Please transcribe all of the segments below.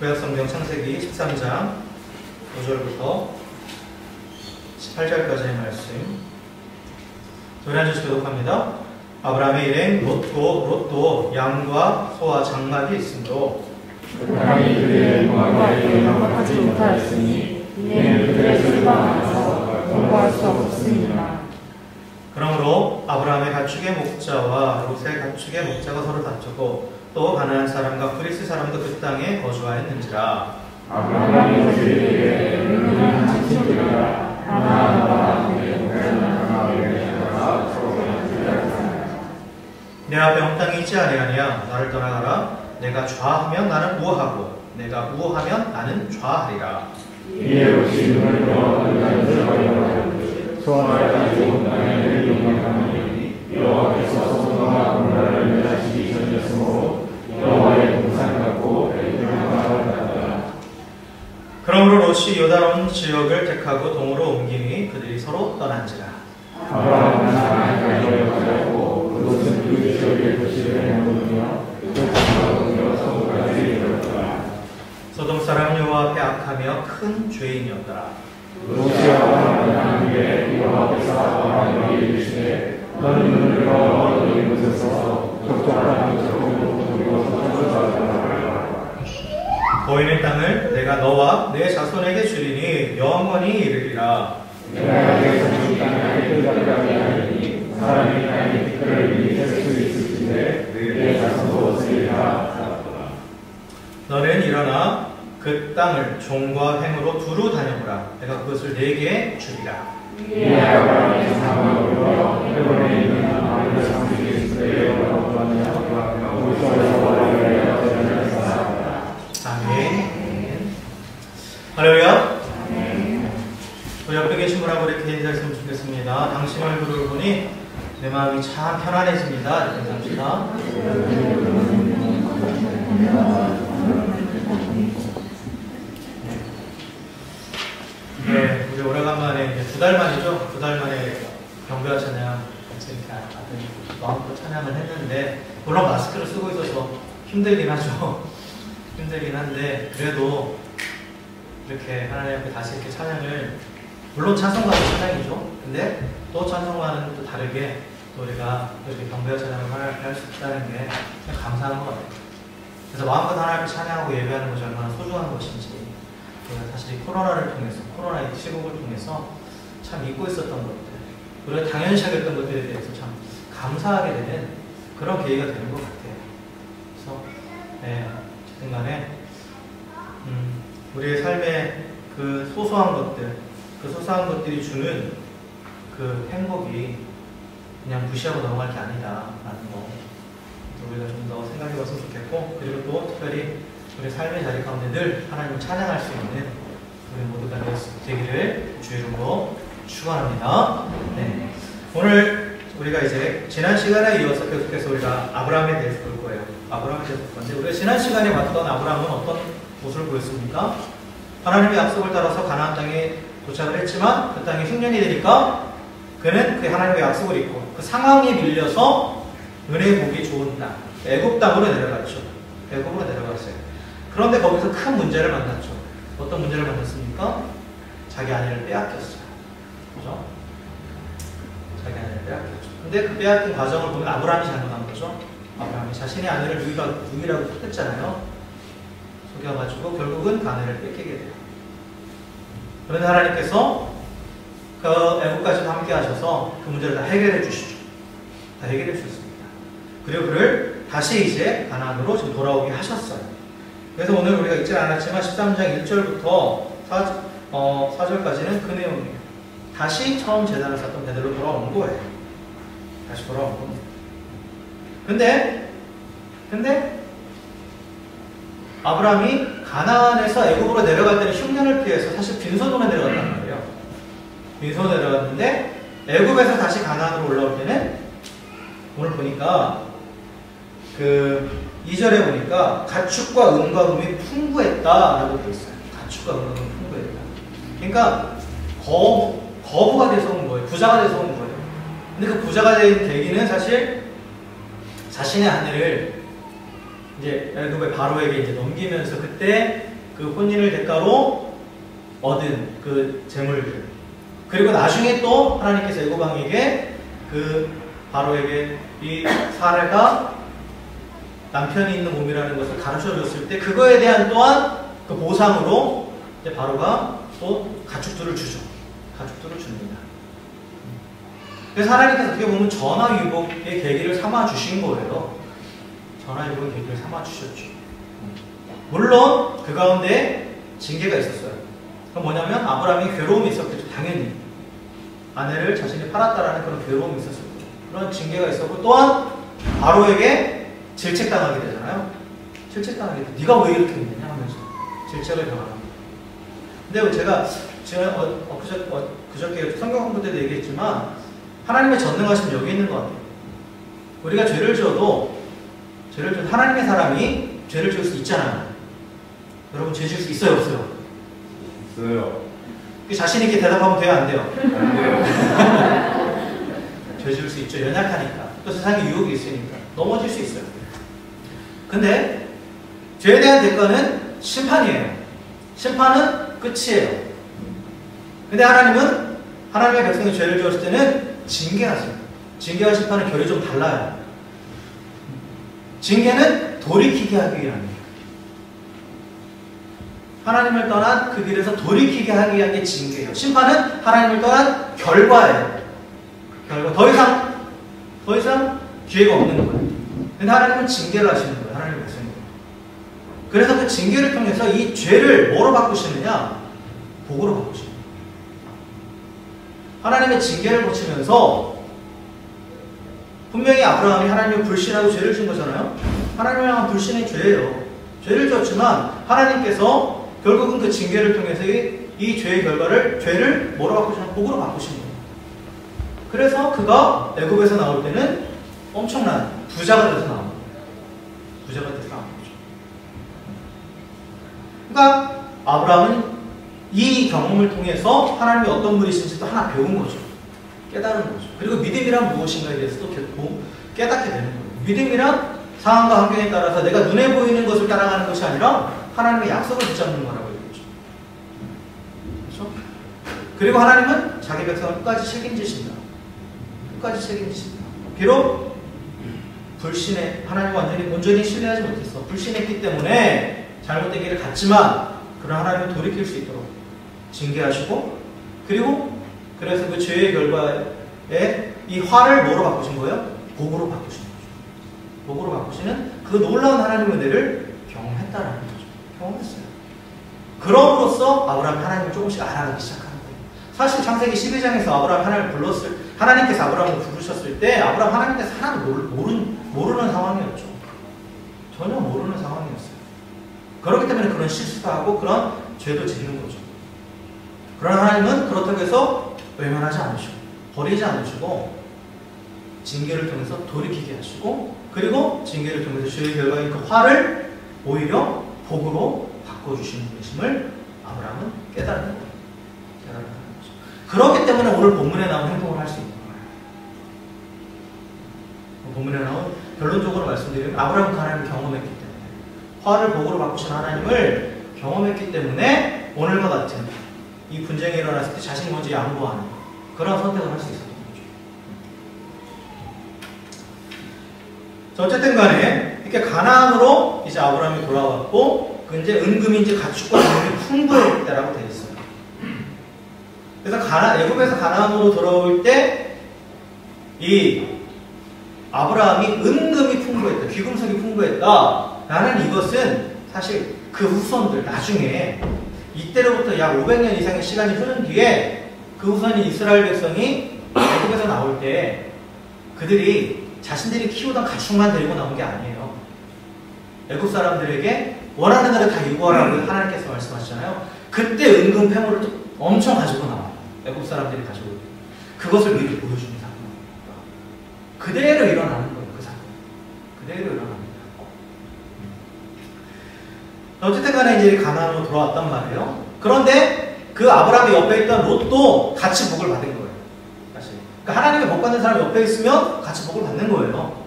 구약성경 창세기 13장 5절부터 18절까지의 말씀 노래 한 절씩 교독합니다. 아브라함의 일행 롯도 양과 소와 장막이 있으므로 사람이 그들의 영광과 영광을 하지 못하였으니 이는 그들의 소리가 많아서 공부할 수 없습니다. 그러므로 아브라함의 가축의 목자와 롯의 가축의 목자가 서로 다투고 또 가나안 사람과 그리스 사람도 그 땅에 거주하였는지라. 아브라함이 그들에게 너희는 친구들이라 하나님과 내 앞에 온 땅이 있지 아니하냐. 나를 떠나가라. 내가 좌하면 나는 우하고 내가 우하면 나는 좌하리라. 이에 롯이 눈을 떠 그들을 들어가려고 소원을 가지고 땅에 용맹하니 여호와께서 소돔과 고모라를 멸하시기 전이었으므로 여호와의 동산 같고 에돔과 같더라. 그러므로 롯이 요단온 지역을 택하고 동으로 옮기니 그들이 서로 떠난지라. 아브라함은 하나님과 여호와였고 롯은 그 지역의 도시를 행하며 소돔 사람 여호와 앞에 악하며 큰 죄인이었더라. 롯이 아브라함을 향한 후에 여호와께서 아브라함에게 이르시되 너는 눈을 들어 너희 곳에서 족족한 것으로 보이는 땅을 내가 너와 내 자손에게 주리니 영원히 이르리라. 내가 내게 준 땅에 끝까지 하리니 사람이 땅의 빛을 미리 셀 수 있을진데 내 자손도 쓰리라. 너는 일어나 그 땅을 종과 횡으로 두루 다녀보라. 내가 그것을 네게 주리라. 이에 아브라함이 사막으로 헤브론에 있는 아브라함의 상속이 있으리라고 하며 아멘. 할렐루야. 우리 옆에 계신 분하고 이렇게 인사했으면 좋겠습니다. 당신 얼굴을 보니 내 마음이 참 편안해집니다. 이렇게 인사합시다. 네, 우리 오래간만에 이제 2달 만이죠. 2달 만에 경배와 찬양 같이 이렇게 마음껏 찬양을 했는데, 물론 마스크를 쓰고 있어서 힘들긴 하죠. 힘들긴 한데, 그래도 이렇게 하나님 앞에 다시 이렇게 찬양을, 물론 찬송가도 찬양이죠. 근데 또 찬송가는 또 다르게 또 우리가 이렇게 경배와 찬양을 할 수 있다는 게 참 감사한 것 같아요. 그래서 마음껏 하나님을 찬양하고 예배하는 것이 얼마나 소중한 것인지, 우리가 사실 이 코로나를 통해서, 코로나의 시국을 통해서 참 잊고 있었던 것들, 우리가 당연시하겠던 것들에 대해서 참 감사하게 되는 그런 계기가 되는 것 같아요. 그래서 네, 어쨌든 간에 우리의 삶의 그 소소한 것들, 그 소소한 것들이 주는 그 행복이 그냥 무시하고 넘어갈 게 아니다라는 거, 우리가 좀 더 생각해 봤으면 좋겠고, 그리고 또 특별히 우리 삶의 자리 가운데 늘 하나님을 찬양할 수 있는 우리 모두가 되기를 주의 이름으로 축원합니다. 네. 오늘 우리가 이제 지난 시간에 이어서 계속해서 우리가 아브라함에 대해서 볼 거예요. 아브라함에 대해서 볼 건데, 우리가 지난 시간에 봤던 아브라함은 어떤 모습을 보였습니까? 하나님의 약속을 따라서 가나안 땅에 도착을 했지만 그 땅이 흉년이 되니까 그는 그 하나님의 약속을 잊고 그 상황에 밀려서 은혜 보기 좋은 땅, 애굽 땅으로 내려갔죠. 애굽으로 내려갔어요. 그런데 거기서 큰 문제를 만났죠. 어떤 문제를 만났습니까? 자기 아내를 빼앗겼어요. 그죠? 자기 아내를 빼앗겼죠. 근데 그 빼앗긴 과정을 보면 아브라함이 잘못한 거죠. 아브라함이 자신의 아내를 누이라고 속였잖아요. 속여가지고 결국은 그 아내를 뺏기게 돼요. 그런데 하나님께서 그 애국까지도 함께 하셔서 그 문제를 다 해결해 주시죠. 다 해결해 주셨습니다. 그리고 그를 다시 이제 가나안으로 지금 돌아오게 하셨어요. 그래서 오늘 우리가 읽지 않았지만 13장 1절부터 4절까지는 그 내용이에요. 다시 처음 제단을 쌓던 데대로 돌아온 거예요. 다시 돌아온 겁니다. 근데 아브라함이 가나안에서 애굽으로 내려갈 때는 흉년을 피해서 사실 빈손으로 내려갔단 말이에요. 빈손으로 내려갔는데 애굽에서 다시 가나안으로 올라올 때는 오늘 보니까 그 2절에 보니까 가축과 은과 금이 풍부했다라고 되어 있어요. 가축과 은과 금이 풍부했다. 그러니까 거부가 돼서 온 거예요. 부자가 돼서 온 거예요. 근데 그 부자가 된 계기는 사실 자신의 아내를 이제 애굽의 바로에게 이제 넘기면서 그때 그 혼인을 대가로 얻은 그 재물들, 그리고 나중에 또 하나님께서 애고방에게 그 바로에게 이 사례가 남편이 있는 몸이라는 것을 가르쳐 줬을 때 그거에 대한 또한 그 보상으로 이제 바로가 또 가축들을 주죠. 가축들을 줍니다. 그래서 하나님께서 어떻게 보면 전화위복의 계기를 삼아 주신 거예요. 전화위복의 계기를 삼아 주셨죠. 물론 그 가운데 징계가 있었어요. 그건 뭐냐면 아브라함이 괴로움이 있었겠죠. 당연히 아내를 자신이 팔았다라는 그런 괴로움이 있었을 거예요. 그런 징계가 있었고, 또한 바로에게 질책당하게 되잖아요. 질책당하게 돼. 네가 왜 이렇게 했느냐 하면서 질책을 당합니다. 근데 제가 그저께 성경 공부 때도 얘기했지만 하나님의 전능하심 여기 있는 것 같아요. 우리가 죄를 지어도 하나님의 사람이 죄를 지을 수 있잖아요. 여러분 죄 지을 수 있어요, 없어요? 있어요. 자신 있게 대답하면 돼요, 안 돼요? 안 돼요. 죄 지을 수 있죠. 연약하니까. 또 세상에 유혹이 있으니까 넘어질 수 있어요. 근데 죄에 대한 대가는 심판이에요. 심판은 끝이에요. 근데 하나님은 하나님의 백성이 죄를 지었을 때는 징계하세요. 징계와 심판은 결이 좀 달라요. 징계는 돌이키게 하기 위함이에요. 하나님을 떠난 그 길에서 돌이키게 하기 위한 게 징계예요. 심판은 하나님을 떠난 결과예요. 결과. 더 이상 기회가 없는 거예요. 근데 하나님은 징계를 하시는 거예요. 하나님의 백성이. 그래서 그 징계를 통해서 이 죄를 뭐로 바꾸시느냐? 복으로 바꾸시는 거예요. 하나님의 징계를 거치면서 분명히 아브라함이 하나님을 불신하고 죄를 지은 거잖아요. 하나님을 향한 불신의 죄예요. 죄를 지었지만 하나님께서 결국은 그 징계를 통해서 이 죄의 죄를 뭐로 바꾸시냐면 복으로 바꾸신 거예요. 그래서 그가 애굽에서 나올 때는 엄청난 부자가 돼서 나온 거예요. 부자가 돼서 나온 거죠. 그러니까 아브라함은 이 경험을 통해서 하나님이 어떤 분이신지도 하나 배운 거죠. 깨달은 거죠. 그리고 믿음이란 무엇인가에 대해서도 깨닫게 되는 거예요. 믿음이란 상황과 환경에 따라서 내가 눈에 보이는 것을 따라가는 것이 아니라 하나님의 약속을 붙잡는 거라고 얘기했죠. 그렇죠? 그리고 하나님은 자기 백성을 끝까지 책임지신다. 끝까지 책임지신다. 비록 하나님을 온전히 신뢰하지 못했어. 불신했기 때문에 잘못된 길을 갔지만 그러나 하나님은 돌이킬 수 있도록 징계하시고, 그래서 그 죄의 결과에 이 화를 뭐로 바꾸신 거예요? 복으로 바꾸신 거죠. 복으로 바꾸시는 그 놀라운 하나님의 은혜를 경험했다라는 거죠. 경험했어요. 그럼으로써 아브라함이 하나님을 조금씩 알아가기 시작하는 거예요. 사실 창세기 12장에서 하나님께서 아브라함을 부르셨을 때 아브라함 하나님께서 하나도 모르는 상황이었죠. 전혀 모르는 상황이었어요. 그렇기 때문에 그런 실수도 하고 그런 죄도 짓는 거죠. 그러나 하나님은 그렇다고 해서 외면하지 않으시고 버리지 않으시고 징계를 통해서 돌이키게 하시고, 그리고 징계를 통해서 죄의 결과인 그 화를 오히려 복으로 바꿔주시는 분이심을 아브라함은 깨달은 거예요. 그렇기 때문에 오늘 본문에 나온 행동을 할 수 있는 거예요. 본문에 나온 결론적으로 말씀드리면 아브라함은 하나님을 경험했기 때문에, 화를 복으로 바꾸신 하나님을 경험했기 때문에 오늘과 같은 이 분쟁이 일어났을 때 자신이 먼저 양보하는 그런 선택을 할 수 있었던 거죠. 어쨌든 간에 이렇게 가나안으로 이제 아브라함이 돌아왔고, 그 이제 은금이 이제 가축과 재물이 풍부했다라고 되어 있어요. 그래서 애굽에서 가나안으로 돌아올 때 이 아브라함이 은금이 풍부했다, 귀금속이 풍부했다라는 이것은 사실 그 후손들 나중에 이때로부터 약 500년 이상의 시간이 흐른 뒤에 그 후손인 이스라엘 백성이 애굽에서 나올 때 그들이 자신들이 키우던 가축만 데리고 나온 게 아니에요. 애굽 사람들에게 원하는 대로 다 요구하라고 하나님께서 말씀하시잖아요. 그때 은금 폐물을 또 엄청 가지고 나와요. 애굽 사람들이 가지고 있는. 그것을 미리 보여주는 사건. 그대로 일어나는 거예요. 그 사건. 그대로 일어납니다. 어쨌든 간에 이제 가나안으로 돌아왔단 말이에요. 그런데 그 아브라함의 옆에 있던 롯도 같이 복을 받은 거예요. 사실. 그러니까 하나님의 복 받는 사람이 옆에 있으면 같이 복을 받는 거예요.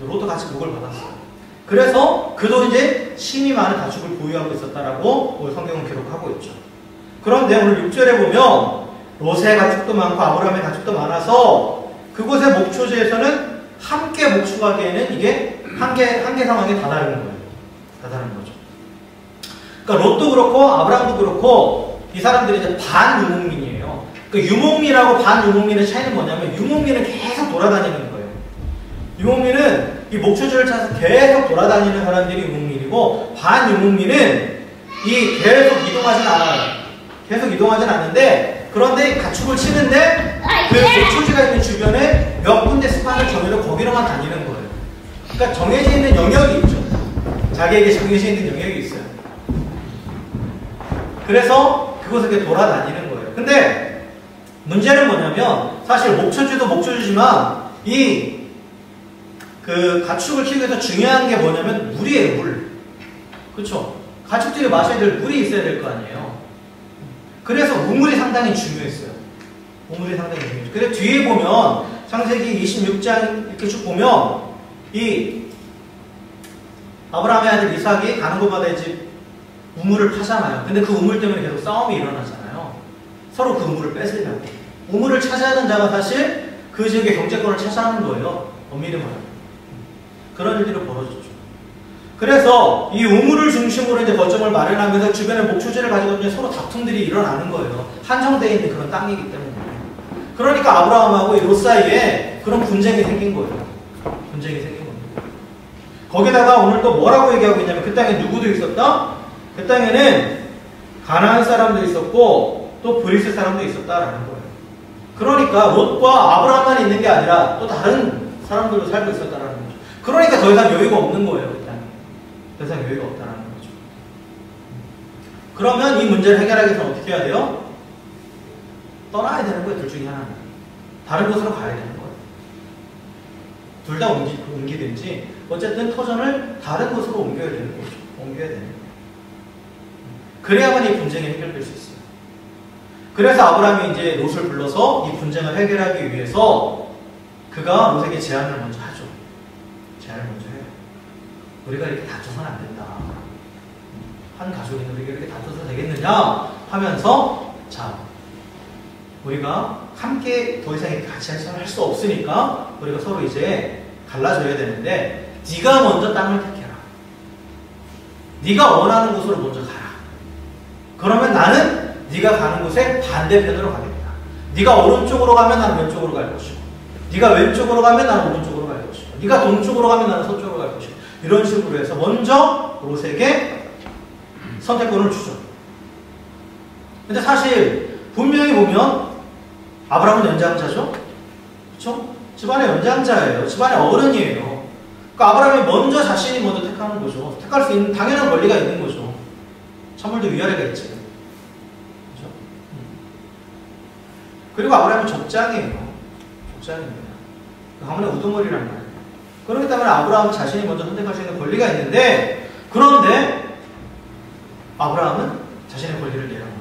롯도 같이 복을 받았어요. 그래서 그도 이제 심히 많은 가축을 보유하고 있었다라고 오늘 성경은 기록하고 있죠. 그런데 오늘 6절에 보면 롯의 가축도 많고 아브라함의 가축도 많아서 그곳의 목초지에서는 함께 목축하기에는 이게 한계 상황에 다다른 거예요. 다다른 거죠. 그러니까 롯도 그렇고 아브라함도 그렇고 이 사람들이 이제 반유목민이에요. 그 유목민하고 반유목민의 차이는 뭐냐면 유목민은 계속 돌아다니는 거예요. 유목민은 이 목초지를 찾아서 계속 돌아다니는 사람들이 유목민이고 반유목민은 이 계속 이동하진 않아요. 계속 이동하진 않는데 그런데 가축을 치는데 그 목초지가 있는 주변에 몇 군데 스판을 정해서 거기로만 다니는 거예요. 그러니까 정해져 있는 영역이 있죠. 자기에게 정해져 있는 영역이 있어요. 그래서 그곳에 이렇게 돌아다니는 거예요. 근데 문제는 뭐냐면 사실 목초지도 목초지지만 이 그 가축을 키우기 위해서 중요한 게 뭐냐면 물이에요, 물. 그렇죠? 가축들이 마셔야 될 물이 있어야 될 거 아니에요. 그래서 우물이 상당히 중요했어요. 우물이 상당히 중요했어요. 그래서 뒤에 보면 창세기 26장 이렇게 쭉 보면 이 아브라함의 아들 이삭이 가는 곳마다 이제 우물을 파잖아요. 근데 그 우물 때문에 계속 싸움이 일어나잖아요. 서로 그 우물을 뺏으려고. 우물을 차지하는 자가 사실 그 지역의 경제권을 차지하는 거예요. 엄밀히 말하면. 그런 일들이 벌어졌죠. 그래서 이 우물을 중심으로 이제 거점을 마련하면서 주변에 목초지를 가지고 이제 서로 다툼들이 일어나는 거예요. 한정되어 있는 그런 땅이기 때문에. 그러니까 아브라함하고 이 롯 사이에 그런 분쟁이 생긴 거예요. 분쟁이 생긴 겁니다. 거기다가 오늘 또 뭐라고 얘기하고 있냐면 그 땅에 누구도 있었다? 그 땅에는 가나안 사람도 있었고 또 브리스 사람도 있었다라는 거예요. 그러니까 롯과 아브라함만 있는 게 아니라 또 다른 사람들도 살고 있었다라는 거죠. 그러니까 더 이상 여유가 없는 거예요. 그 땅에. 더 이상 여유가 없다라는 거죠. 그러면 이 문제를 해결하기 위해서는 어떻게 해야 돼요? 떠나야 되는 거예요. 둘 중에 하나는. 다른 곳으로 가야 되는 거예요. 둘 다 옮기든지 어쨌든 터전을 다른 곳으로 옮겨야 되는 거죠. 옮겨야 되는 거예요. 그래야만 이 분쟁이 해결될 수 있어요. 그래서 아브라함이 이제 롯을 불러서 이 분쟁을 해결하기 위해서 그가 롯에게 제안을 먼저 하죠. 제안을 먼저 해요. 우리가 이렇게 다투서는 안 된다. 한 가족인 우리가 이렇게 다투서 되겠느냐 하면서 자, 우리가 함께 더 이상 같이 할 수 없으니까 우리가 서로 이제 갈라져야 되는데 네가 먼저 땅을 택해라. 네가 원하는 곳으로 먼저 가라. 그러면 나는 네가 가는 곳에 반대편으로 가겠다. 네가 오른쪽으로 가면 나는 왼쪽으로 갈 것이고 네가 왼쪽으로 가면 나는 오른쪽으로 갈 것이고 네가 동쪽으로 가면 나는 서쪽으로 갈 것이고 이런 식으로 해서 먼저 롯에게 선택권을 주죠. 근데 사실 분명히 보면 아브라함은 연장자죠? 그렇죠? 집안의 연장자예요. 집안의 어른이에요. 그러니까 아브라함이 먼저 자신이 먼저 택하는 거죠. 택할 수 있는 당연한 권리가 있는 거죠. 천물도 위아래가 있지. 그렇죠? 그리고 아브라함은 족장이에요. 족장입니다. 가문의 우두머리란 말이에요. 그렇기 때문에 아브라함은 자신이 먼저 선택할 수 있는 권리가 있는데 그런데 아브라함은 자신의 권리를 내려놔요.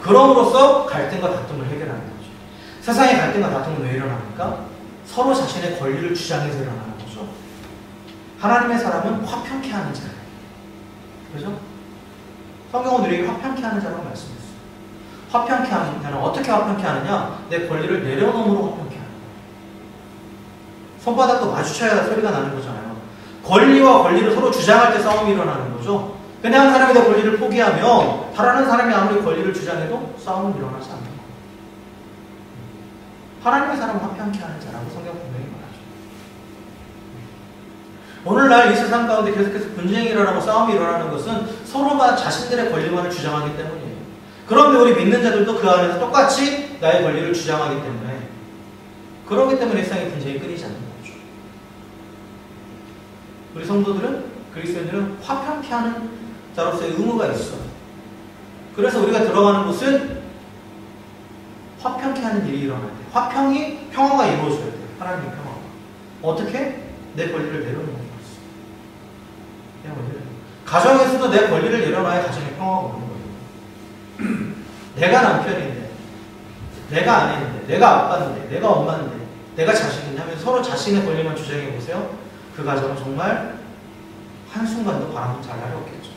그럼으로써 갈등과 다툼을 해결하는 거죠. 세상의 갈등과 다툼은 왜 일어납니까? 서로 자신의 권리를 주장해서 일어나는 거죠. 하나님의 사람은 화평케 하는 자예요. 그죠? 성경은 우리에게 화평케 하는 자라고 말씀했어요. 화평케 하는 자는 어떻게 화평케 하느냐? 내 권리를 내려놓음으로 화평케 하는 거예요. 손바닥도 마주쳐야 소리가 나는 거잖아요. 권리와 권리를 서로 주장할 때 싸움이 일어나는 거죠. 근데 한 사람이 내 권리를 포기하면 바라는 사람이 아무리 권리를 주장해도 싸움은 일어나지 않는 거예요. 하나님의 사람은 화평케 하는 자라고 성경 분명히 말하죠. 오늘날 이 세상 가운데 계속해서 분쟁이 일어나고 싸움이 일어나는 것은 서로가 자신들의 권리만을 주장하기 때문이에요. 그런데 우리 믿는 자들도 그 안에서 똑같이 나의 권리를 주장하기 때문에 그렇기 때문에 세상의 분쟁이 끊이지 않는 거죠. 우리 성도들은 그리스도인들은 화평케 하는 자로서의 의무가 있어요. 그래서 우리가 들어가는 곳은 화평케 하는 일이 일어나야 돼요. 평화가 이루어져야 돼요. 하나님의 평화가. 어떻게? 내 권리를 내려놓는 거였어요. 내 권리를. 가정에서도 내 권리를 내려놔야 가정에 평화가 오는 거예요. 내가 남편인데, 내가 아내인데, 내가 아빠인데, 내가 엄마인데, 내가 자식인데 하면 서로 자신의 권리만 주장해 보세요. 그 가정은 정말 한순간도 바람은 잘 날이 없겠죠.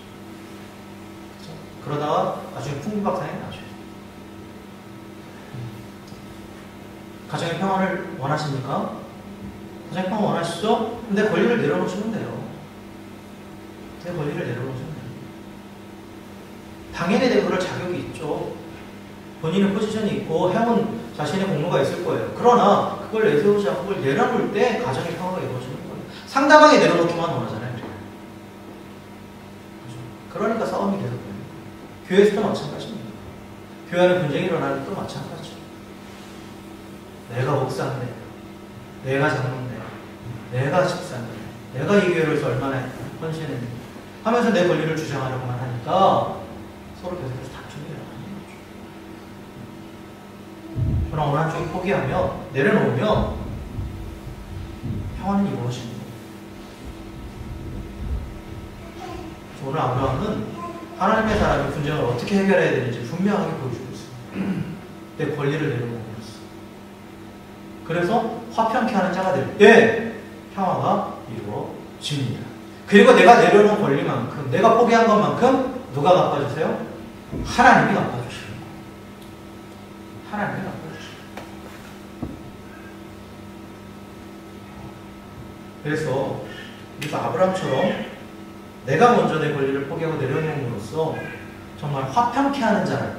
그렇죠? 그러다가 나중에 풍비박산이 나죠. 가정의 평화를 원하십니까? 가정의 평화 원하시죠? 내 권리를 내려놓으시면 돼요. 내 권리를 내려놓으시면 돼요. 당연히 내가 그럴 자격이 있죠. 본인의 포지션이 있고 해온 자신의 공로가 있을 거예요. 그러나 그걸 내세우지 않고 그걸 내려놓을 때 가정의 평화가 이루어지는 거예요. 상대방이 내려놓기만 원하잖아요. 그렇죠? 그러니까 싸움이 계속 돼요. 교회에서도 마찬가지입니다. 교회 안에 분쟁이 일어나는 것도 마찬가지죠. 내가 목사인데, 내가 장로인데, 내가 집사인데, 내가 이 교회를 위해서 얼마나 헌신했는데 하면서 내 권리를 주장하려고만 하니까 서로 계속해서 다툼이 일어나는 거죠. 그러나 어느 한쪽이 포기하며 내려놓으면 평화는 이루어집니다. 오늘 아브라함은 하나님의 사람이 분쟁을 어떻게 해결해야 되는지 분명하게 보여주고 있어요. 내 권리를 내려놓고 있어. 그래서 화평케 하는 자가 될 때 평화가 이루어집니다. 그리고 내가 내려놓은 권리만큼, 내가 포기한 것만큼 누가 갚아주세요? 하나님이 갚아주시는 거예요. 하나님이 갚아주시는 거예요. 그래서 우리가 아브라함처럼 내가 먼저 내 권리를 포기하고 내려놓음으로써 정말 화평케 하는 자라고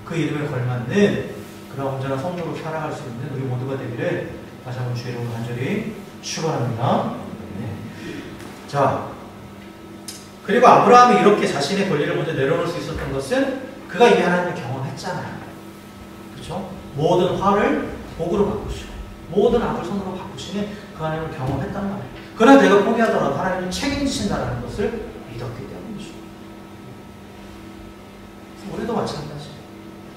그 이름에 걸맞는 그런 온전한 성도로 살아갈 수 있는 우리 모두가 되기를 다시 한번 주의 이름으로 간절히 축원합니다. 네. 자, 그리고 아브라함이 이렇게 자신의 권리를 먼저 내려놓을 수 있었던 것은 그가 이미 하나님을 경험했잖아요. 그렇죠? 모든 화를 복으로 바꾸시고 모든 악을 선으로 바꾸시는 그 하나님을 경험했단 말이에요. 그러나 내가 포기하더라도 하나님은 책임지신다는 것을 믿었기 때문이죠. 우리도 마찬가지예요.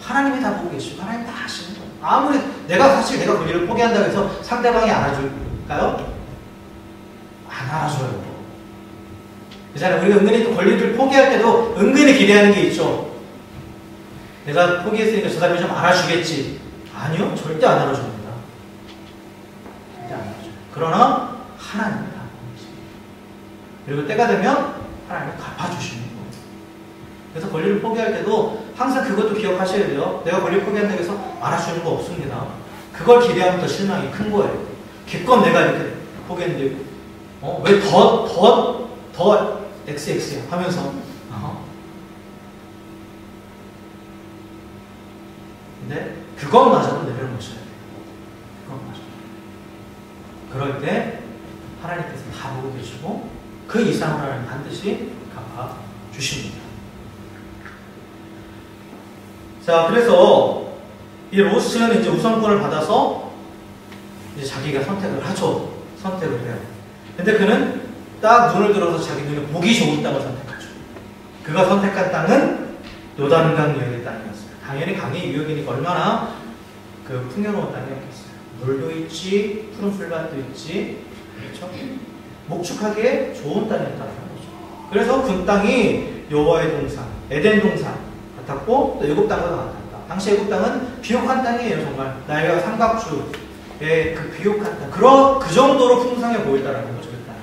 하나님이 다 보고 계시고 하나님 다 하시는 거예요. 아무리 사실 내가 권리를 포기한다고 해서 상대방이 안아줄까요? 안 알아줘요. 그렇잖아요. 우리가 은근히 또 권리를 포기할 때도 은근히 기대하는 게 있죠. 내가 포기했으니까 저 사람이 좀 알아주겠지. 아니요. 절대 안 알아줍니다. 절대 안 알아줘요. 그러나 하나님이 다 보고 그리고 때가 되면 하나님이 갚아주시는 거예요. 그래서 권리를 포기할 때도 항상 그것도 기억하셔야 돼요. 내가 권리를 포기한다고 해서 알아주는 거 없습니다. 그걸 기대하면 더 실망이 큰 거예요. 기껏 내가 이렇게 포기했는데 왜 더 XX야 하면서 근데 그것마저도 내려놓으셔야 돼요. 그것마저. 그럴 때 하나님께서 다 보고 계시고 그 이상으로 하나님 반드시 갚아주십니다. 자, 그래서 이 롯은 이제 우선권을 받아서 이제 자기가 선택을 하죠. 선택을 해요. 근데 그는 딱 눈을 들어서 자기 눈에 보기 좋은 땅을 선택하죠. 그가 선택한 땅은 요단강 유역의 땅이었어요. 당연히 강의 유역이니까 얼마나 그 풍요로운 땅이었겠어요. 물도 있지, 푸른 풀밭도 있지, 그렇죠? 목축하기에 좋은 땅이었다는 거죠. 그래서 그 땅이 여호와의 동산, 에덴 동산 같았고 또 애굽 땅과 같았다. 당시 애굽 땅은 비옥한 땅이에요. 정말 나일강 삼각주의 그 비옥한 땅, 그 정도로 풍성해 보였다는 거죠. 그 땅.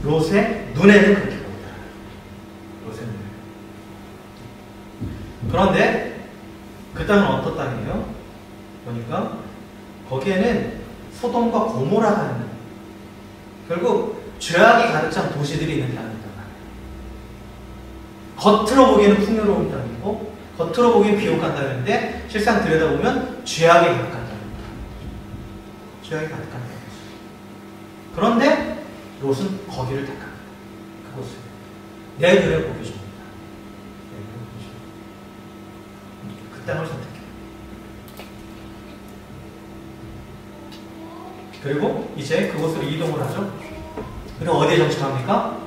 롯의 눈에는 그렇게 보였다. 롯의 눈에. 그런데 그 땅은 어떤 땅이에요? 보니까 거기에는 소돔과 고모라가 있는, 결국 죄악이 가득 찬 도시들이 있는 땅이다. 겉으로 보기에는 풍요로운 땅이고 겉으로 보기엔 비옥한 땅인데 실상 들여다보면 죄악이 가득한 땅입니다. 죄악이 가득한 땅이었어요. 그런데 롯은 거기를 택합니다. 그곳을 내 눈에 보기 좋습니다. 그 땅을 선택해요. 그리고 이제 그곳으로 이동을 하죠. 그리고 어디에 정착합니까?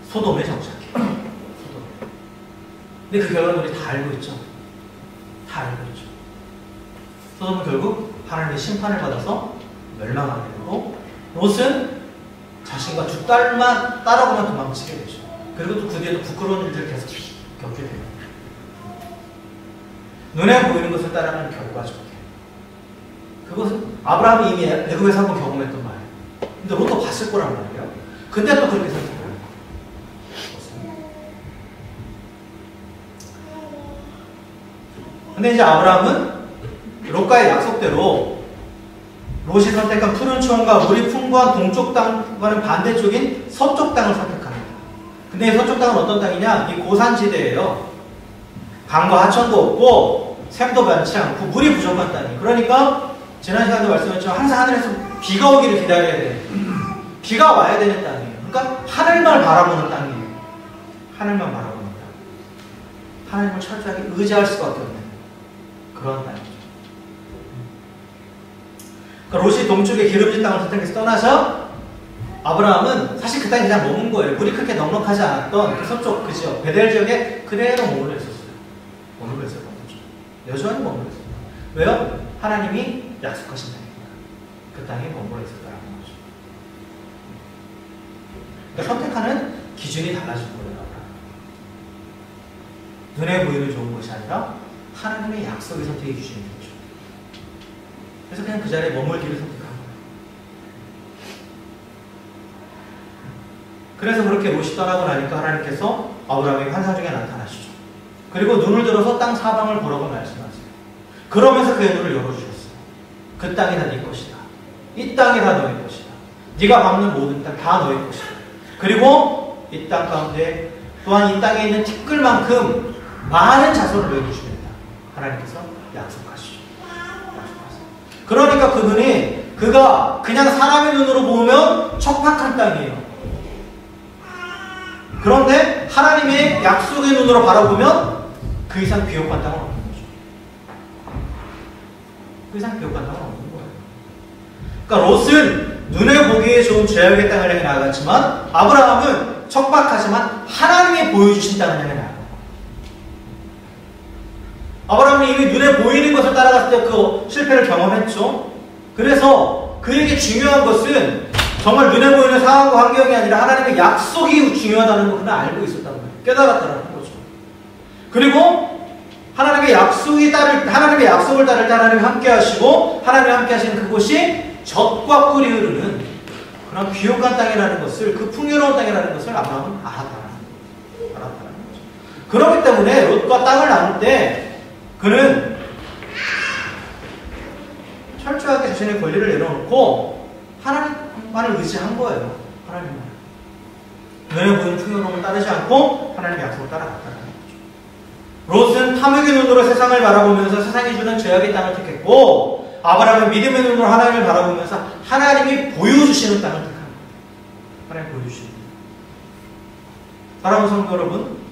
소돔에 정착해요. 근데 그 결과는 우리 다 알고 있죠. 다 알고 있죠. 소돔은 결국 하나님의 심판을 받아서 멸망하게 되고 롯은 자신과 두 딸만 따라오면 도망치게 되죠. 그리고 또 그 뒤에도 부끄러운 일들을 계속 겪게 돼요. 눈에 보이는 것을 따라가는 결과죠. 그것은 아브라함이 이미 애굽에서 한번 경험했던 말이에요. 근데 롯도 봤을 거란 말이에요. 근데 또 그렇게 선택해요. 근데 이제 아브라함은 롯과의 약속대로 롯이 선택한 푸른 초원과 물이 풍부한 동쪽 땅과는 반대쪽인 서쪽 땅을 선택합니다. 근데 이 서쪽 땅은 어떤 땅이냐? 이 고산지대예요. 강과 하천도 없고 샘도 많지 않고 물이 부족한 땅이에요. 그러니까 지난 시간에도 말씀했지만 항상 하늘에서 비가 오기를 기다려야 돼요. 비가 와야 되는 땅이에요. 그러니까 하늘만 바라보는 땅이에요. 하늘만 바라보는 땅. 하나님을 철저하게 의지할 수밖에 없는 그런 땅이죠. 그러니까 롯이 동쪽의 기름진 땅을 선택해서 떠나서 아브라함은 사실 그 땅에 그냥 머문 거예요. 물이 그렇게 넉넉하지 않았던 그 서쪽 그 지역 베델 지역에 그대로 머물러 있었어요. 머물러 있었던 거죠. 여전히 머물러 있었어요. 왜요? 하나님이 약속하신 땅이니까. 그 땅에 머물러 있었다는 거죠. 그러니까 선택하는 기준이 달라진 거예요. 눈에 보이는 좋은 것이 아니라 하나님의 약속의 선택의 기준인 거죠. 그래서 그냥 그 자리에 머물기를 선택한 거예요. 그래서 그렇게 롯이 떠나고 나니까 하나님께서 아브라함에게 환상 중에 나타나시죠. 그리고 눈을 들어서 땅 사방을 보라고 말씀하세요. 그러면서 그의 눈을 열어주셨어요. 그 땅이 다 네 것이다. 이 땅이 다 너의 것이다. 네가 밟는 모든 땅 다 너의 것이다. 그리고 이 땅 가운데 또한 이 땅에 있는 티끌만큼 많은 자손을 너에게 주겠다. 하나님께서 약속하시죠. 그러니까 그 눈이 그가 그냥 사람의 눈으로 보면 척박한 땅이에요. 그런데 하나님의 약속의 눈으로 바라보면 그 이상 비옥한 땅은 없는 거죠. 그 이상 비옥한 땅은 없는 거예요. 그러니까 롯은 눈에 보기에 좋은 죄악의 땅을 향해 나아갔지만 아브라함은 척박하지만 하나님이 보여주신 땅을 향해 나아갔어요. 아브라함이 이미 눈에 보이는 것을 따라갔을 때 그 실패를 경험했죠. 그래서 그에게 중요한 것은 정말 눈에 보이는 상황과 환경이 아니라 하나님의 약속이 중요하다는 걸 그는 알고 있었다는 거예요. 깨달았다는 거죠. 그리고 하나님의 약속을 따를 때 하나님이 함께 하시고 하나님이 함께 하시는 그곳이 젖과 꿀이 흐르는 그런 비옥한 땅이라는 것을, 그 풍요로운 땅이라는 것을 아브라함은 알았다는 거죠. 그렇기 때문에 롯과 땅을 나눌 때 그는 철저하게 자신의 권리를 내려놓고 하나님만을 의지한 거예요. 하나님만. 눈에 보이는 풍요로움을 따르지 않고 하나님의 약속을 따라갔다는 거죠. 롯은 탐욕의 눈으로 세상을 바라보면서 세상이 주는 죄악의 땅을 택했고 아브라함은 믿음의 눈으로 하나님을 바라보면서 하나님이 보여주시는 땅을 택한 거예요. 하나님 보여주시는 땅. 사랑하는 성도 여러분,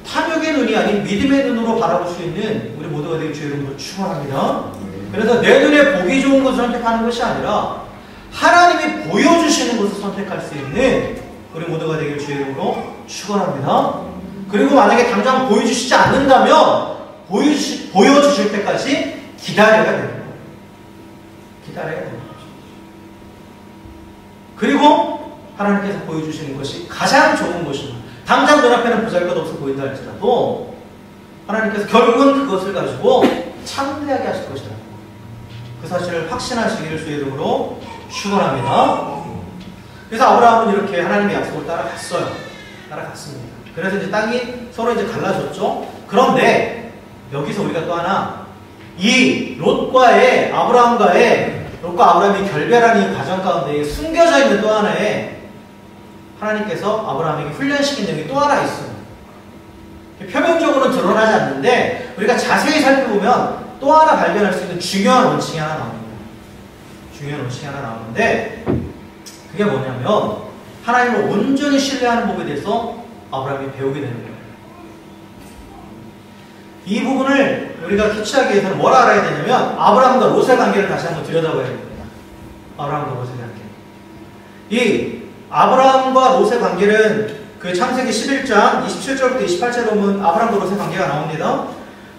탐욕의 눈이 아닌 믿음의 눈으로 바라볼 수 있는 우리 모두가 되길 주의 이름으로 축원합니다. 그래서 내 눈에 보기 좋은 것을 선택하는 것이 아니라 하나님이 보여주시는 것을 선택할 수 있는 우리 모두가 되길 주의 이름으로 축원합니다. 그리고 만약에 당장 보여주시지 않는다면 보여주실 때까지 기다려야 되는 거예요. 기다려야 되는 거죠. 그리고 하나님께서 보여주시는 것이 가장 좋은 것입니다. 당장 눈앞에는 보잘것없어 보인다 할지라도 하나님께서 결국은 그것을 가지고 창대하게 하실 것이라는 것. 그 사실을 확신하시기를 주의 이름으로 축원합니다. 그래서 아브라함은 이렇게 하나님의 약속을 따라갔어요. 따라갔습니다. 그래서 이제 땅이 서로 이제 갈라졌죠. 그런데 여기서 우리가 또 하나 이 롯과 아브라함이 결별하는 이 과정 가운데 숨겨져 있는 또 하나의 하나님께서 아브라함에게 훈련시킨 내용이 또 하나 있어요. 표면적으로는 드러나지 않는데 우리가 자세히 살펴보면 또 하나 발견할 수 있는 중요한 원칙이 하나 나옵니다. 중요한 원칙이 하나 나오는데 그게 뭐냐면 하나님을 온전히 신뢰하는 법에 대해서 아브라함이 배우게 되는 거예요. 이 부분을 우리가 캐치하기 위해서는 뭘 알아야 되냐면 아브라함과 롯의 관계를 다시 한번 들여다봐야 됩니다. 아브라함과 롯의 관계. 이 아브라함과 롯의 관계는 그 창세기 11장 27절부터 28절에 보면 아브라함과 롯의 관계가 나옵니다.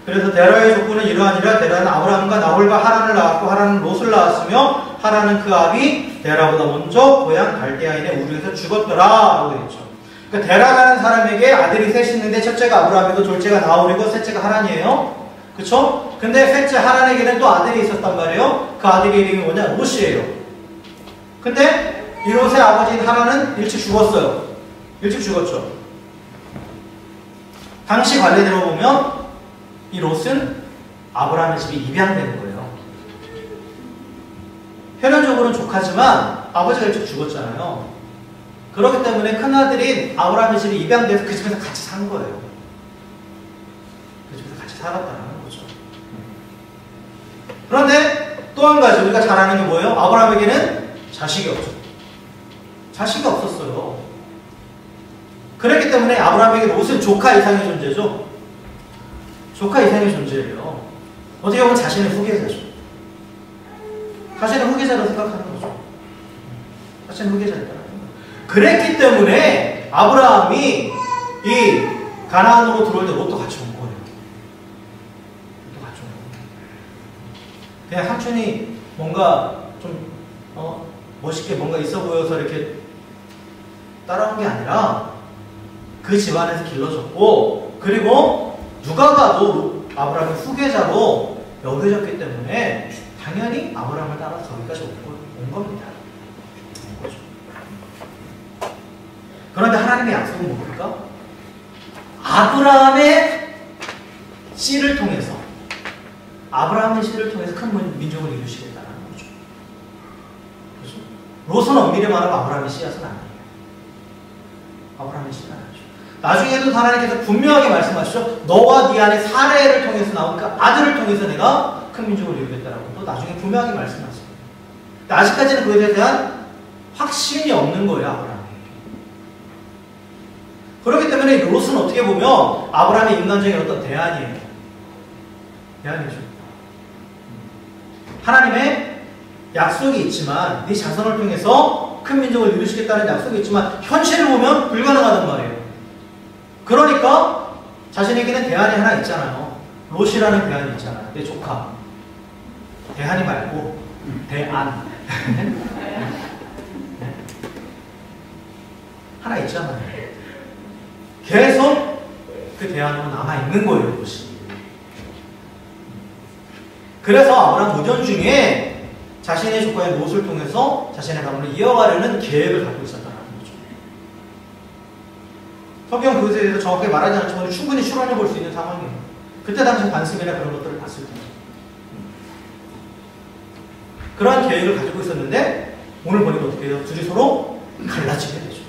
그래서 데라의 족보는 이러하니라. 데라는 아브라함과 나홀과 하란을 낳았고 하란은 롯을 낳았으며 하란은 그 아비 데라보다 먼저 고향 갈대아인의 우르에서 죽었더라 라고 되어 있죠. 그러니까 데라라는 사람에게 아들이 셋이 있는데 첫째가 아브라함이고 둘째가 나홀이고 셋째가 하란이에요. 그쵸? 근데 셋째 하란에게는 또 아들이 있었단 말이에요. 그 아들의 이름이 뭐냐? 롯이에요. 근데 이 롯의 아버지인 하란은 일찍 죽었어요. 일찍 죽었죠. 당시 관례대로 보면 이 롯은 아브라함의 집이 입양되는 거예요. 혈연적으로는 조카지만 아버지가 일찍 죽었잖아요. 그렇기 때문에 큰아들인 아브라함의 집이 입양돼서 그 집에서 같이 산 거예요. 그 집에서 같이 살았다는 거죠. 그런데 또 한 가지 우리가 잘 아는 게 뭐예요? 아브라함에게는 자식이 없죠. 자식이 없었어요. 그렇기 때문에 아브라함에게 롯은 조카 이상의 존재죠. 조카 이상의 존재예요. 어떻게 보면 자신의 후계자죠. 자신의 후계자로 생각하는 거죠. 자신의 후계자니까. 그랬기 때문에 아브라함이 이 가나안으로 들어올 때 롯도 같이 온 거예요. 롯도 같이 온 거예요. 그냥 삼촌이 뭔가 좀 멋있게 뭔가 있어 보여서 이렇게 따라온 게 아니라 그 집안에서 길러졌고, 그리고 누가 봐도 아브라함의 후계자로 여겨졌기 때문에 당연히 아브라함을 따라서 저기까지 온 겁니다. 그런데 하나님의 약속은 뭡니까? 아브라함의 씨를 통해서 큰 민족을 이루시겠다는 거죠. 그렇죠? 롯은 엄밀히 말하면 아브라함의 씨앗은 아니에요. 아브라함의 씨는 아니죠. 나중에도 하나님께서 분명하게 말씀하시죠. 너와 네 안에 사레를 통해서 나온 그 아들을 통해서 내가 큰 민족을 이루겠다라고 또 나중에 분명하게 말씀하십니다. 아직까지는 그것에 대한 확신이 없는 거예요, 아브라함이. 그렇기 때문에 롯은 어떻게 보면 아브라함의 인간적인 어떤 대안이에요. 대안이죠. 하나님의 약속이 있지만, 네 자손을 통해서 큰 민족을 이루시겠다는 약속이 있지만 현실을 보면 불가능하단 말이에요. 그러니까 자신에게는 대안이 하나 있잖아요. 롯이라는 대안이 있잖아요. 내 조카. 대안이 말고 대안. 하나 있잖아요. 계속 그 대안으로 남아있는 거예요, 롯이. 그래서 아브라함 노년 중에 자신의 조카의 롯을 통해서 자신의 가문을 이어가려는 계획을 갖고 있었다는 거죠. 성경 그것에 대해서 정확하게 말하지 않지만 충분히 추론해 볼 수 있는 상황이에요. 그때 당시 관습이나 그런 것들을 봤을 때. 그러한 계획을 가지고 있었는데 오늘 보니까 어떻게 해요? 둘이 서로 갈라지게 되죠.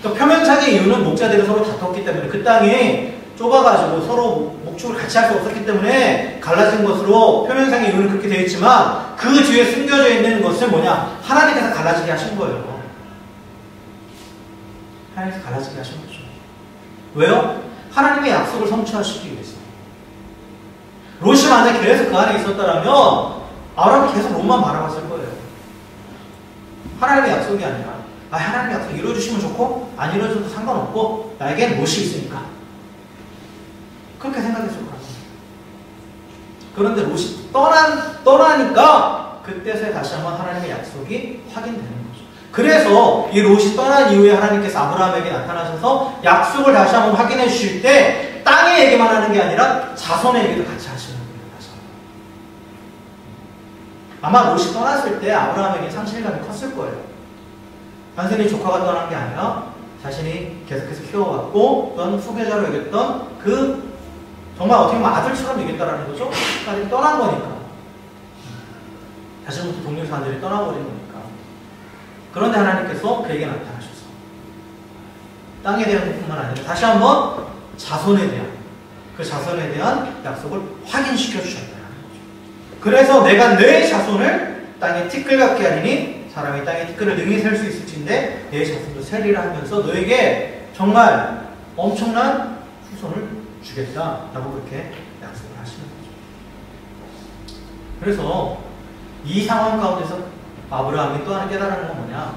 그러니까 표면상의 이유는 목자들이 서로 다퉜기 때문에 그 땅이 좁아가지고 서로 목축을 같이 할 수 없었기 때문에 갈라진 것으로 표면상의 이유는 그렇게 되어 있지만 그 뒤에 숨겨져 있는 것은 뭐냐? 하나님께서 갈라지게 하신 거예요. 하나님께서 갈라지게 하신 거죠. 왜요? 하나님의 약속을 성취하시기 위해서. 롯이 만약에 계속 그 안에 있었다면 아브라함이 계속 롯만 바라봤을 거예요. 하나님의 약속이 아니라 하나님의 약속 이루어주시면 좋고 안 이루어져도 상관없고 나에겐 롯이 있으니까 그렇게 생각했을 거라고. 그런데 롯이 떠나니까 그때서야 다시 한번 하나님의 약속이 확인되는 거죠. 그래서 이 롯이 떠난 이후에 하나님께서 아브라함에게 나타나셔서 약속을 다시 한번 확인해 주실 때 땅의 얘기만 하는 게 아니라 자손의 얘기도 같이 하시는 거예요. 다시 한번. 아마 롯이 떠났을 때 아브라함에게 상실감이 컸을 거예요. 단순히 조카가 떠난 게 아니라 자신이 계속해서 키워왔고 또는 후계자로 여겼던 그 정말 어떻게 보면 아들처럼 여겼다라는 거죠. 딸이 떠난 거니까. 다시부터 동료사람들이 떠나버린 거니까. 그런데 하나님께서 그에게 나타나셔서 땅에 대한 것뿐만 아니라 다시 한번 자손에 대한 그 자손에 대한 약속을 확인시켜 주셨다는 거죠. 그래서 내가 내 자손을 땅에 티끌 같게 하리니 사람이 땅에 티끌을 능히 셀 수 있을진데 내 자손도 세리라 하면서 너에게 정말 엄청난 후손을 주겠다라고 그렇게 약속을 하시는 거죠. 그래서 이 상황 가운데서 아브라함이 또 하나 깨달은 건 뭐냐?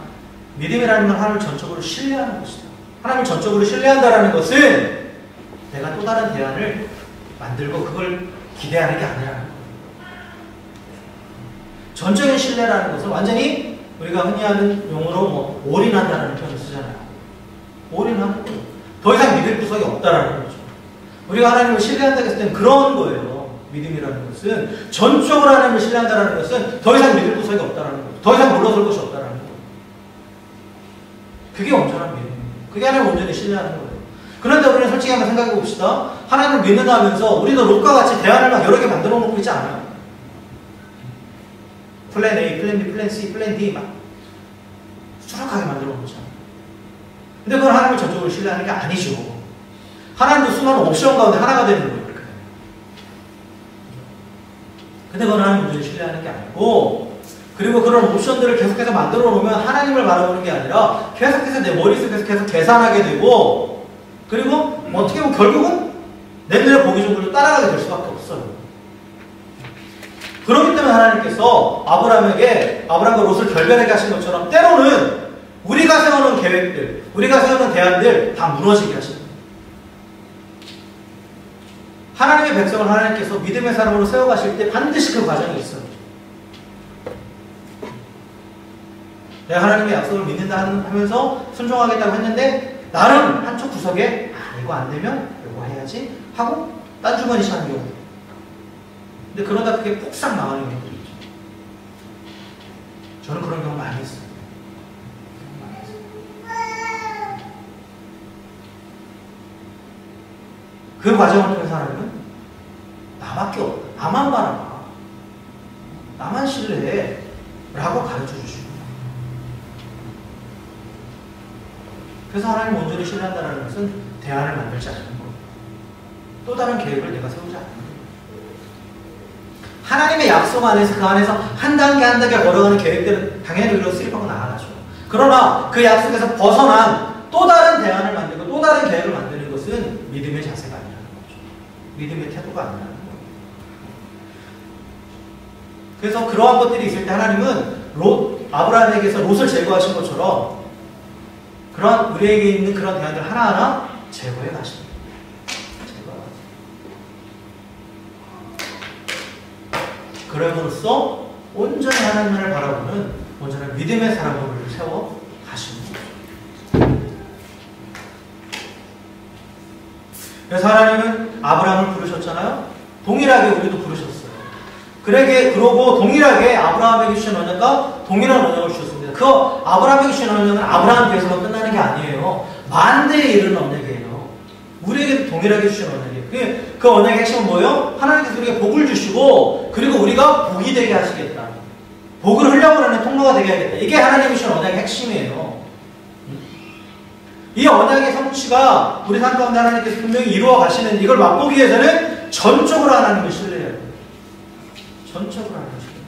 믿음이라는 건 하나님을 전적으로 신뢰하는 것이다. 하나님을 전적으로 신뢰한다라는 것은 내가 또 다른 대안을 만들고 그걸 기대하는 게 아니라는 거예요. 전적인 신뢰라는 것은 완전히 우리가 흔히 하는 용어로 올인한다는 표현을 쓰잖아요. 올인하는 거예요. 더 이상 믿을 구석이 없다라는 거죠. 우리가 하나님을 신뢰한다고 했을 때는 그런 거예요. 믿음이라는 것은 전적으로 하나님을 신뢰한다는 것은 더 이상 믿을 구석이 없다는 거죠. 더 이상 물러설 것이 없다는 그게 온전한 믿음이에요. 그게 하나님 온전히 신뢰하는 거예요. 그런데 우리는 솔직히 한번 생각해 봅시다. 하나님을 믿는다 하면서 우리도 롯과 같이 대안을 막 여러 개 만들어 놓고 있지 않아요? 플랜 A, 플랜 B, 플랜 C, 플랜 D 막 수락하게 만들어 놓잖아요. 근데 그건 하나님을 전적으로 신뢰하는 게 아니죠. 하나님도 수많은 옵션 가운데 하나가 되는 거예요. 근데 그건 하나님 온전히 신뢰하는 게 아니고, 그리고 그런 옵션들을 계속해서 만들어 놓으면 하나님을 바라보는 게 아니라 계속해서 내 머릿속에서 계속 계산하게 되고, 그리고 어떻게 보면 결국은 내 눈에 보기 좋은 걸로 따라가게 될 수밖에 없어요. 그렇기 때문에 하나님께서 아브라함과 롯을 결별하게 하신 것처럼 때로는 우리가 세우는 계획들, 우리가 세우는 대안들 다 무너지게 하십니다. 하나님의 백성을 하나님께서 믿음의 사람으로 세워가실 때 반드시 그 과정이 있어요. 내가 하나님의 약속을 믿는다 하면서 순종하겠다고 했는데 나는 한쪽 구석에 이거 안 되면 이거 해야지 하고 딴 주머니 샤는 경우. 근데 그러다 그게 폭삭 나가는 경우들이 있죠. 저는 그런 경우 많이 했어요. 그 과정을 통해서 하나님은 나밖에 없다. 나만 바라봐. 나만 신뢰해. 라고 가르쳐 주시고. 그래서 하나님 온전히 신뢰한다는 것은 대안을 만들지 않는 거예요. 또 다른 계획을 내가 세우지 않는 거예요. 하나님의 약속 안에서 그 안에서 한 단계 한 단계 걸어가는 계획들은 당연히 우리로 수립하고 나아가죠. 그러나 그 약속에서 벗어난 또 다른 대안을 만들고 또 다른 계획을 만드는 것은 믿음의 자세가 아니라는 거죠. 믿음의 태도가 아니라는 거예요. 그래서 그러한 것들이 있을 때 하나님은 아브라함에게서 롯을 제거하신 것처럼 그러한 우리에게 있는 그런 대안들 하나하나 제거해 가십니다. 그럼으로써 온전히 하나님을 바라보는 온전한 믿음의 사람으로 세워 가시는 거죠. 그래서 하나님은 아브라함을 부르셨잖아요. 동일하게 우리도 부르셨어요. 그러고 동일하게 아브라함에게 주신 언약과 동일한 언약을 주셨습니다. 그 아브라함에게 주신 언약은 아브라함에 대해서만 끝나는 게 아니에요. 만대에 이르는 언약이에요. 우리에게도 동일하게 주신 언약이에요. 그 언약의 핵심은 뭐예요? 하나님께서 우리에게 복을 주시고 그리고 우리가 복이 되게 하시겠다. 복을 흘려보내는 통로가 되게 하겠다. 이게 하나님이 주신 언약의 핵심이에요. 이 언약의 성취가 우리 삶 가운데 하나님께서 분명히 이루어 가시는 이걸 맛보기 위해서는 전적으로 하나님을 신뢰해야 돼요. 전적으로 하나님을 신뢰해야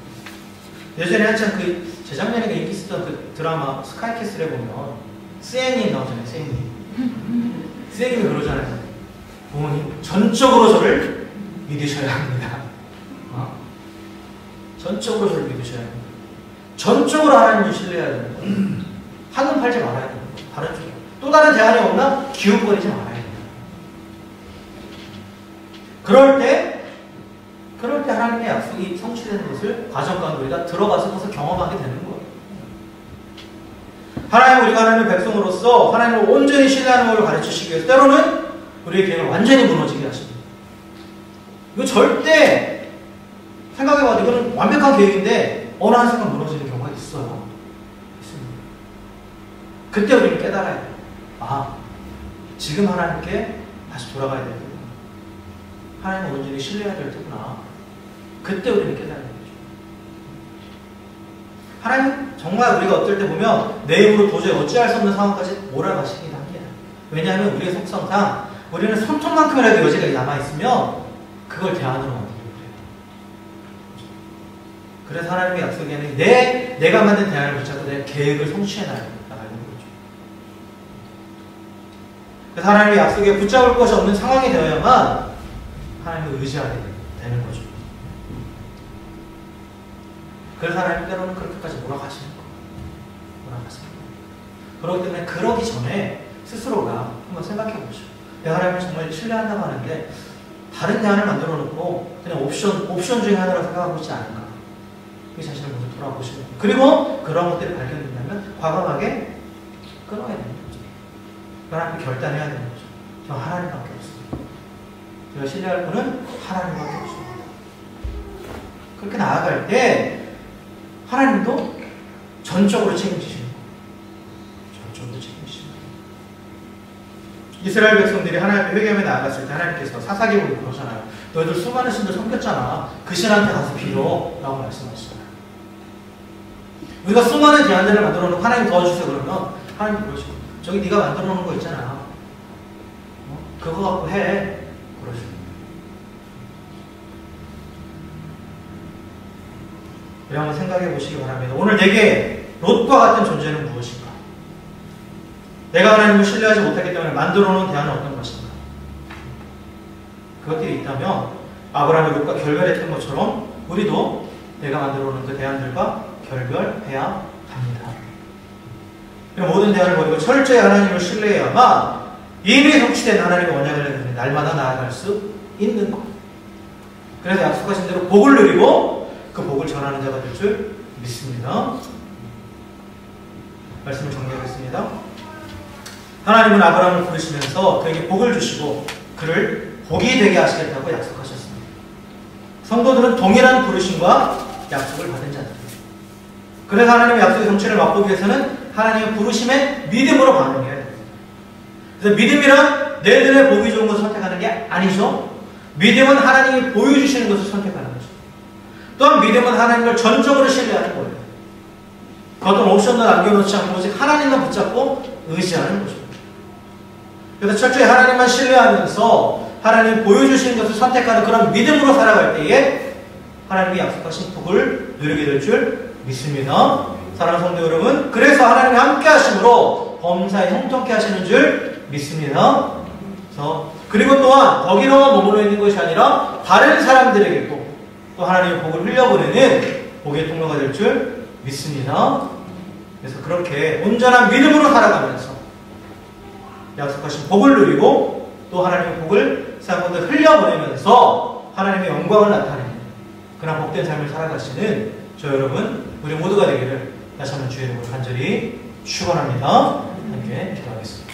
돼요. 예전에 한참 재작년에 인기 있었던 그 드라마 스카이캐슬에 보면 스앵님 나오잖아요. 스앵님이 그러잖아요. 부모님 전적으로 저를 믿으셔야 합니다. 전적으로 저를 믿으셔야 합니다. 전적으로 하나님을 신뢰해야 됩니다. 한눈 팔지 말아야 됩니다. 다른 쪽에 또 다른 대안이 없나? 기웃거리지 말아야 됩니다. 그럴 때 하나님의 약속이 성취되는 것을 과정 가운데 우리가 들어가서 그것을 경험하게 되는 거예요. 하나님 우리가 하나님의 백성으로서 하나님을 온전히 신뢰하는 것을 가르치시기 위해서 때로는 우리의 계획을 완전히 무너지게 하십니다. 이거 절대 생각해봐도 이거는 완벽한 계획인데 어느 한 순간 무너지는 경우가 있어요. 있습니다. 그때 우리는 깨달아야 돼요. 지금 하나님께 다시 돌아가야 되구나. 하나님을 온전히 신뢰해야 될 테구나. 그때 우리는 깨달아야 되죠. 하나님 정말 우리가 어떨 때 보면 내 힘으로 도저히 어찌할 수 없는 상황까지 몰아가시기도 합니다. 왜냐하면 우리의 속성상 우리는 손톱만큼이라도 여지가 남아있으면 그걸 대안으로 만들려고 해요. 그래서 하나님의 약속에는 내가 만든 대안을 붙잡고 내 계획을 성취해 나가는 거죠. 그래서 하나님의 약속에 붙잡을 것이 없는 상황이 되어야만 하나님을 의지하게 되는 거죠. 그래서 하나님 때로는 그렇게까지 몰아가시는 거예요. 몰아가시는 거예요. 그렇기 때문에 그러기 전에 스스로가 한번 생각해 보죠. 내가 하나님을 정말 신뢰한다고 하는데 다른 대안을 만들어 놓고 그냥 옵션 중에 하나라고 생각하고 있지 않은가. 그 자신을 먼저 돌아보시는 거예요. 그리고 그런 것들이 발견된다면 과감하게 끊어야 되는 거죠. 하나님께 결단해야 되는 거죠. 저 하나님밖에 없습니다. 제가 신뢰할 분은 하나님밖에 없습니다. 그렇게 나아갈 때 하나님도 전적으로 책임지시는 거예요. 전적으로. 전부 책임지십니다. 이스라엘 백성들이 하나님 앞에 회개하며 나아갔을 때 하나님께서 사사기록으로 그러잖아요. 너희들 수많은 신들 섬겼잖아. 그 신한테 가서 빌어 라고 말씀하시잖아요. 우리가 수많은 대안들을 만들어 놓고 하나님 도와주세요 그러면 하나님 그러시고 저기 네가 만들어 놓은 거 있잖아. 그거 갖고 해. 그러시고. 우리 한번 생각해 보시기 바랍니다. 오늘 내게 롯과 같은 존재는 무엇인가? 내가 하나님을 신뢰하지 못하기 때문에 만들어 놓은 대안은 어떤 것인가? 그것들이 있다면 아브라함이 롯과 결별했던 것처럼 우리도 내가 만들어 놓은 그 대안들과 결별해야 합니다. 모든 대안을 버리고 철저히 하나님을 신뢰해야만 이미 성취된 하나님의 언약을 날마다 나아갈 수 있는 것. 그래서 약속하신 대로 복을 누리고 그 복을 전하는 자가 될 줄 믿습니다. 말씀을 정리하겠습니다. 하나님은 아브라함을 부르시면서 그에게 복을 주시고 그를 복이 되게 하시겠다고 약속하셨습니다. 성도들은 동일한 부르심과 약속을 받은 자들입니다. 그래서 하나님의 약속의 성취를 맛보기 위해서는 하나님의 부르심에 믿음으로 반응해야 됩니다. 그래서 믿음이란 내 눈에 보기 좋은 것을 선택하는 게 아니죠. 믿음은 하나님이 보여주시는 것을 선택하는 거죠. 또한 믿음은 하나님을 전적으로 신뢰하는 거예요. 어떤 옵션도 남겨놓지 않고 오직 하나님만 붙잡고 의지하는 거죠. 그래서 철저히 하나님만 신뢰하면서 하나님이 보여주시는 것을 선택하는 그런 믿음으로 살아갈 때에 하나님이 약속하신 복을 누리게 될 줄 믿습니다. 사랑하는 성도 여러분, 그래서 하나님이 함께 하심으로 범사에 형통케 하시는 줄 믿습니다. 그리고 또한 거기로만 머물러 있는 것이 아니라 다른 사람들에게도 또 하나님의 복을 흘려보내는 복의 통로가 될 줄 믿습니다. 그래서 그렇게 온전한 믿음으로 살아가면서 약속하신 복을 누리고 또 하나님의 복을 사람들에 흘려보내면서 하나님의 영광을 나타내는 그런 복된 삶을 살아가시는 저 여러분, 우리 모두가 되기를 다시 한번 주의 이름으로 간절히 축원합니다. 함께 기도하겠습니다.